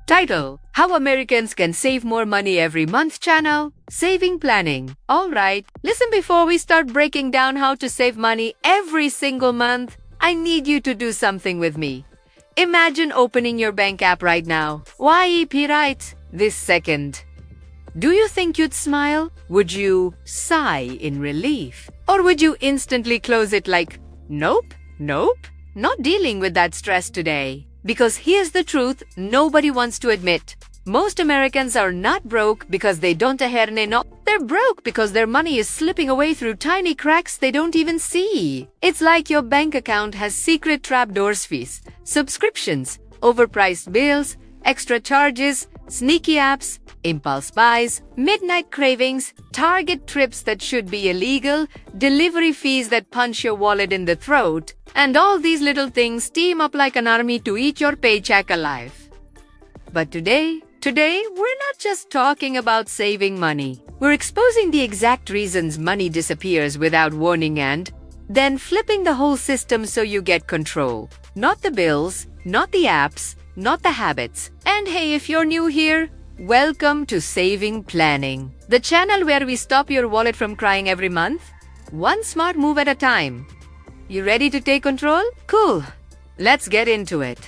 Title: How Americans Can Save More Money Every Month Channel, Saving Planning. Alright, listen before we start breaking down how to save money every single month. I need you to do something with me. Imagine opening your bank app right now. YEP right this second. Do you think you'd smile? Would you sigh in relief? Or would you instantly close it like, nope, not dealing with that stress today? Because here's the truth nobody wants to admit. Most Americans are not broke because they don't aherne no. They're broke because their money is slipping away through tiny cracks they don't even see. It's like your bank account has secret trapdoors, fees, subscriptions, overpriced bills, extra charges, sneaky apps, impulse buys, midnight cravings, Target trips that should be illegal, delivery fees that punch your wallet in the throat, and all these little things team up like an army to eat your paycheck alive. But today, we're not just talking about saving money. We're exposing the exact reasons money disappears without warning and then flipping the whole system so you get control. Not the bills, not the apps, not the habits. And hey, if you're new here, welcome to Saving Planning, the channel where we stop your wallet from crying every month, one smart move at a time. You ready to take control? Cool. Let's get into it.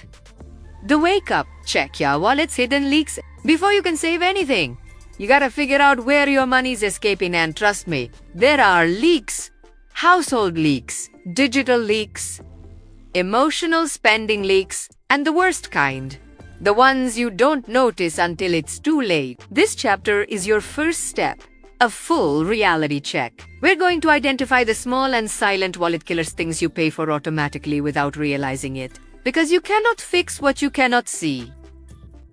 The wake up. Check your wallet's hidden leaks. Before you can save anything, you gotta figure out where your money's escaping, and trust me, there are leaks. Household leaks, digital leaks, emotional spending leaks, and the worst kind. The ones you don't notice until it's too late. This chapter is your first step, a full reality check. We're going to identify the small and silent wallet killers, things you pay for automatically without realizing it. Because you cannot fix what you cannot see.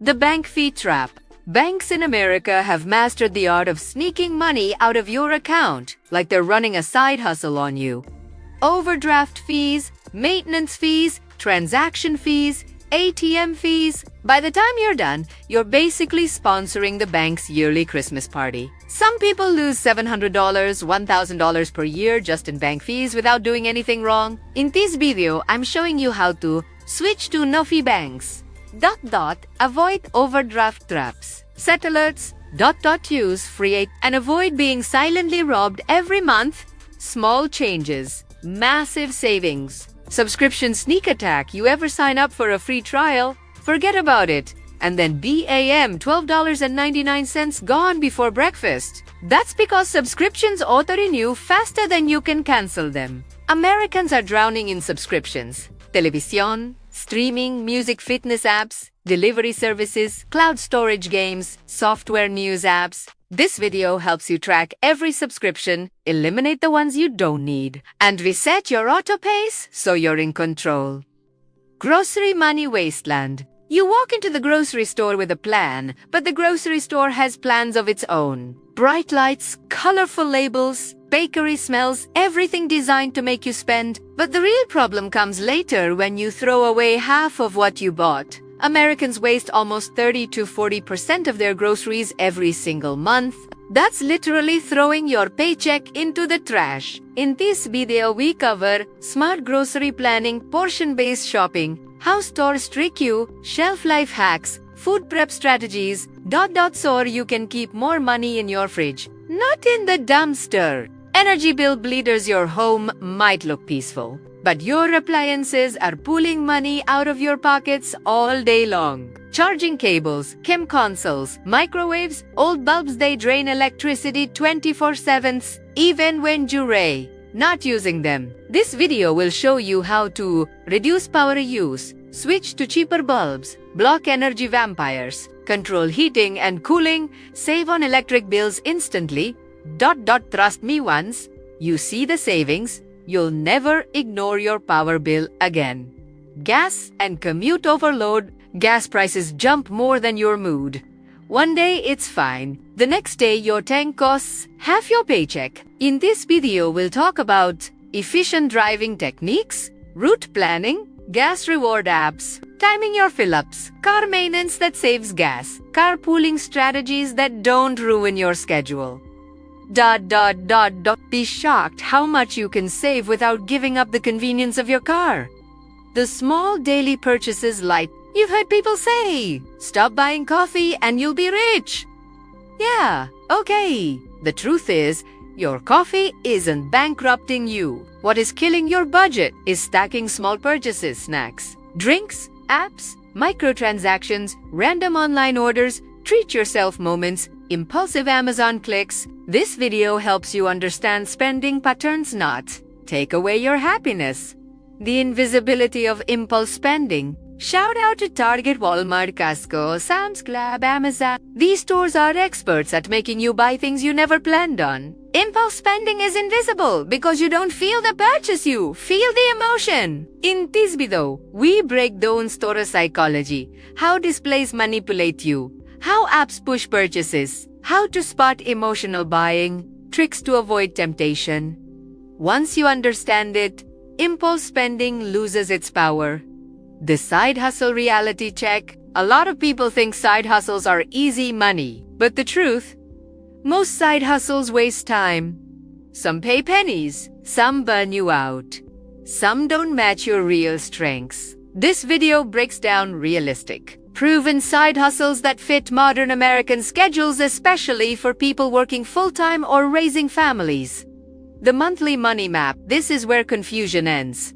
The bank fee trap. Banks in America have mastered the art of sneaking money out of your account, like they're running a side hustle on you. Overdraft fees, maintenance fees, transaction fees, ATM fees. By the time you're done, you're basically sponsoring the bank's yearly Christmas party. Some people lose $700, $1,000 per year just in bank fees without doing anything wrong. In this video, I'm showing you how to switch to no-fee banks. Avoid overdraft traps. Set alerts. Use free and avoid being silently robbed every month. Small changes, massive savings. Subscription sneak attack. You ever sign up for a free trial? Forget about it. And then BAM, $12.99 gone before breakfast. That's because subscriptions auto-renew faster than you can cancel them. Americans are drowning in subscriptions. Television, streaming, music, fitness apps, delivery services, cloud storage, games, software, news apps. This video helps you track every subscription, eliminate the ones you don't need, and reset your auto pays so you're in control. Grocery money wasteland. You walk into the grocery store with a plan, but the grocery store has plans of its own. Bright lights, colorful labels, bakery smells, everything designed to make you spend. But the real problem comes later when you throw away half of what you bought. Americans waste almost 30 to 40% of their groceries every single month. That's literally throwing your paycheck into the trash. In this video, we cover smart grocery planning, portion-based shopping, how stores trick you, shelf life hacks, food prep strategies, so you can keep more money in your fridge, not in the dumpster. Energy bill bleeders. Your home might look peaceful, but your appliances are pulling money out of your pockets all day long. Charging cables, chem consoles, microwaves, old bulbs, they drain electricity 24/7, even when you're not using them. This video will show you how to reduce power use, switch to cheaper bulbs, block energy vampires, control heating and cooling, save on electric bills instantly. Trust me, once you see the savings, you'll never ignore your power bill again. Gas and commute overload. Gas prices jump more than your mood. One day it's fine. The next day your tank costs half your paycheck. In this video, we'll talk about efficient driving techniques, route planning, gas reward apps, timing your fill-ups, car maintenance that saves gas, carpooling strategies that don't ruin your schedule. Be shocked how much you can save without giving up the convenience of your car. The small daily purchases like You've heard people say, stop buying coffee and you'll be rich. Yeah, okay. The truth is, your coffee isn't bankrupting you. What is killing your budget is stacking small purchases, snacks, drinks, apps, microtransactions, random online orders, treat yourself moments, impulsive Amazon clicks. This video helps you understand spending patterns, not take away your happiness. The invisibility of impulse spending. Shout out to Target, Walmart, Costco, Sam's Club, Amazon. These stores are experts at making you buy things you never planned on. Impulse spending is invisible because you don't feel the purchase, you feel the emotion. In this video, we break down store psychology, how displays manipulate you, how apps push purchases, how to spot emotional buying, tricks to avoid temptation. Once you understand it, impulse spending loses its power. The side hustle reality check. A lot of people think side hustles are easy money. But the truth, most side hustles waste time. Some pay pennies, some burn you out. Some don't match your real strengths. This video breaks down realistic, proven side hustles that fit modern American schedules, especially for people working full-time or raising families. The monthly money map. This is where confusion ends.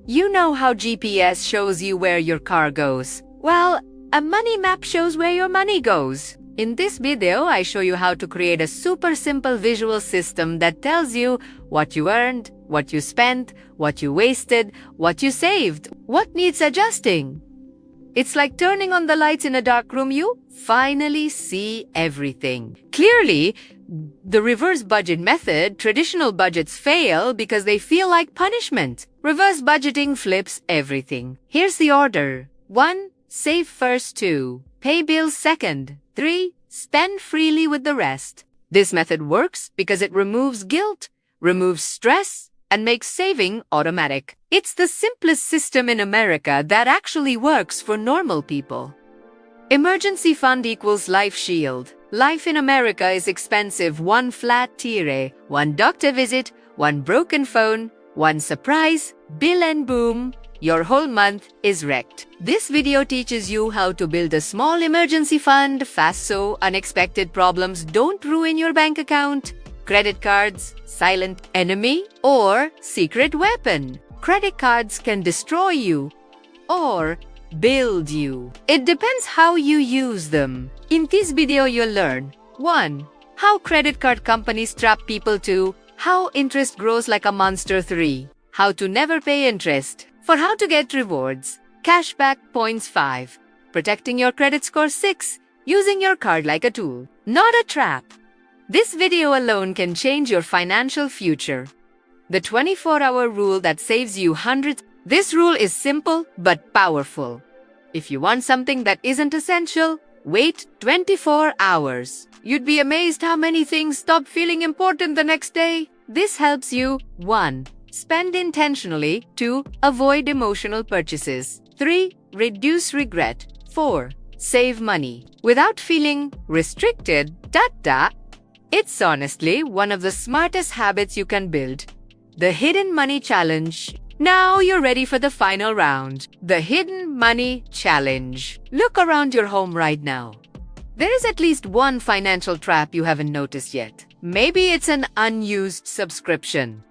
You know how GPS shows you where your car goes. Well, a money map shows where your money goes. In this video, I show you how to create a super simple visual system that tells you what you earned, what you spent, what you wasted, what you saved, what needs adjusting. It's like turning on the lights in a dark room. You finally see everything. Clearly, the reverse budget method, traditional budgets fail because they feel like punishment. Reverse budgeting flips everything. Here's the order. 1. Save first. 2. Pay bills second. 3. Spend freely with the rest. This method works because it removes guilt, removes stress, and makes saving automatic. It's the simplest system in America that actually works for normal people. Emergency fund equals life shield. Life in America is expensive. One flat tire, one doctor visit, one broken phone, one surprise bill, and boom, your whole month is wrecked. This video teaches you how to build a small emergency fund fast so unexpected problems don't ruin your bank account. Credit cards, silent enemy or secret weapon. Credit cards can destroy you or build you. It depends how you use them. In this video, you'll learn 1. How credit card companies trap people. 2. How interest grows like a monster. 3. How to never pay interest. 4. How to get rewards, cashback points. 5. Protecting your credit score. 6. Using your card like a tool, not a trap. This video alone can change your financial future. The 24-hour rule that saves you hundreds. This rule is simple but powerful. If you want something that isn't essential, wait 24 hours. You'd be amazed how many things stop feeling important the next day. This helps you 1. Spend intentionally. 2. Avoid emotional purchases. 3. Reduce regret. 4. Save money without feeling restricted. It's honestly one of the smartest habits you can build. The Hidden Money Challenge. Now you're ready for the final round. The Hidden Money Challenge. Look around your home right now. There is at least one financial trap you haven't noticed yet. Maybe it's an unused subscription.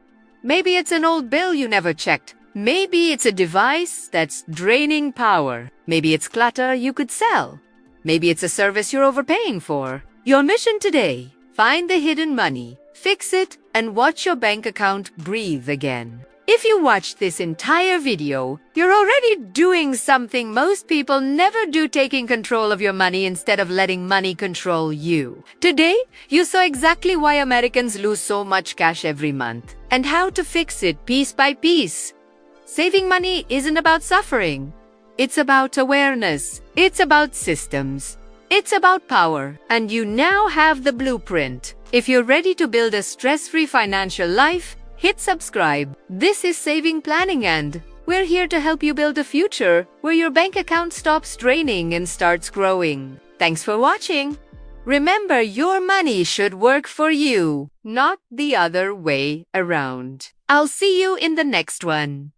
Maybe it's an old bill you never checked. Maybe it's a device that's draining power. Maybe it's clutter you could sell. Maybe it's a service you're overpaying for. Your mission today: find the hidden money, fix it, and watch your bank account breathe again. If you watched this entire video, you're already doing something most people never do, taking control of your money instead of letting money control you. Today, you saw exactly why Americans lose so much cash every month and how to fix it piece by piece. Saving money isn't about suffering. It's about awareness. It's about systems. It's about power. And you now have the blueprint. If you're ready to build a stress-free financial life, hit subscribe. This is Saving Planning, and we're here to help you build a future where your bank account stops draining and starts growing. Thanks for watching. Remember, your money should work for you, not the other way around. I'll see you in the next one.